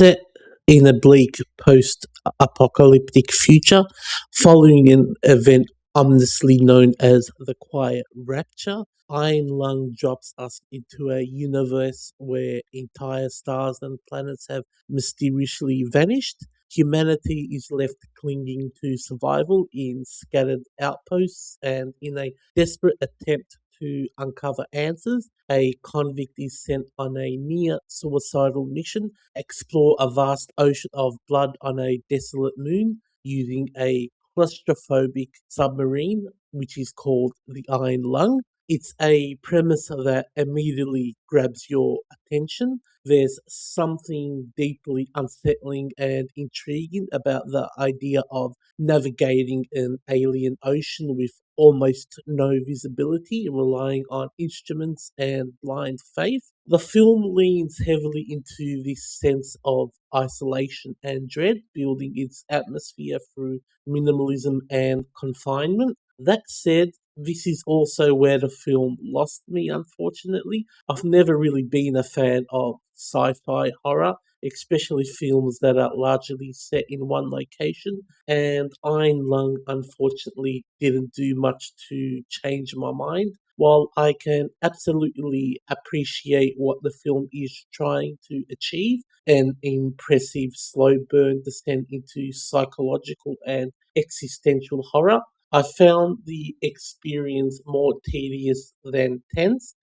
Set in a bleak post-apocalyptic future, following an event ominously known as the Quiet Rapture, Iron Lung drops us into a universe where entire stars and planets have mysteriously vanished. Humanity is left clinging to survival in scattered outposts, and in a desperate attempt to uncover answers, a convict is sent on a near suicidal mission, explore a vast ocean of blood on a desolate moon using a claustrophobic submarine, which is called the Iron Lung. It's a premise that immediately grabs your attention. There's something deeply unsettling and intriguing about the idea of navigating an alien ocean with almost no visibility, relying on instruments and blind faith. The film leans heavily into this sense of isolation and dread, building its atmosphere through minimalism and confinement. That said, this is also where the film lost me, unfortunately. I've never really been a fan of sci-fi horror, especially films that are largely set in one location, and Iron Lung unfortunately didn't do much to change my mind. While I can absolutely appreciate what the film is trying to achieve, an impressive slow burn descent into psychological and existential horror, I found the experience more tedious than tense.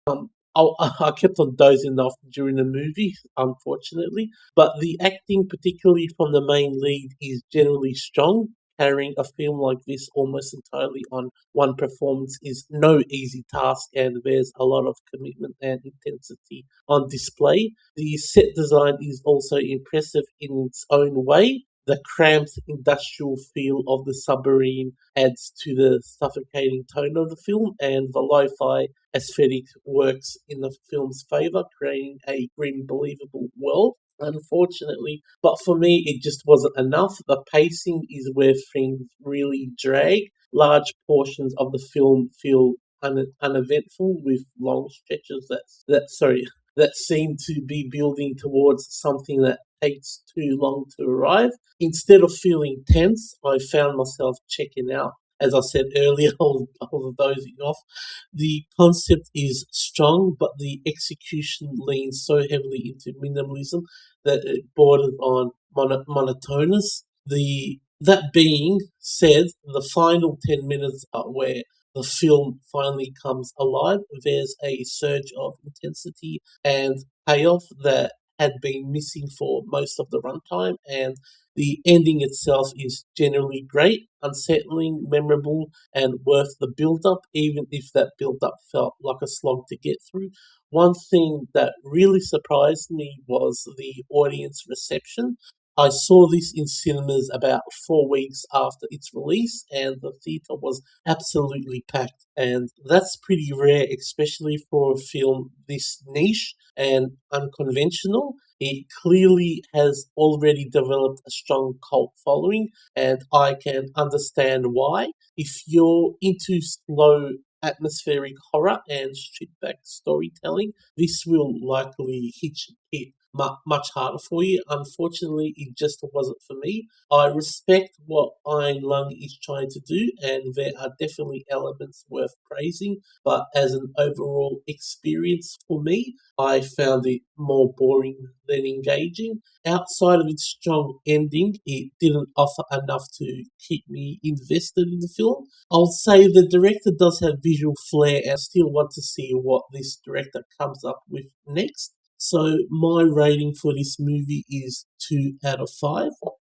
I kept on dozing off during the movie, unfortunately, but the acting, particularly from the main lead, is generally strong. Carrying a film like this almost entirely on one performance is no easy task, and there's a lot of commitment and intensity on display. The set design is also impressive in its own way. The cramped industrial feel of the submarine adds to the suffocating tone of the film, and the lo-fi aesthetic works in the film's favour, creating a grim, believable world. Unfortunately, but for me, it just wasn't enough. The pacing is where things really drag. Large portions of the film feel uneventful, with long stretches that seem to be building towards something that takes too long to arrive. Instead of feeling tense, I found myself checking out. As I said earlier, I was dozing off. The concept is strong, but the execution leans so heavily into minimalism that it borders on monotonous. That being said, the final 10 minutes are where the film finally comes alive. There's a surge of intensity and payoff that had been missing for most of the runtime, and the ending itself is generally great, unsettling, memorable, and worth the build-up, even if that build-up felt like a slog to get through. One thing that really surprised me was the audience reception. I saw this in cinemas about 4 weeks after its release, and the theatre was absolutely packed. And that's pretty rare, especially for a film this niche and unconventional. It clearly has already developed a strong cult following, and I can understand why. If you're into slow, atmospheric horror and stripped back storytelling, this will likely hit much harder for you. Unfortunately, it just wasn't for me. I respect what Iron Lung is trying to do, and there are definitely elements worth praising, but as an overall experience for me, I found it more boring than engaging. Outside of its strong ending, it didn't offer enough to keep me invested in the film. I'll say the director does have visual flair, and I still want to see what this director comes up with next. So my rating for this movie is 2 out of 5.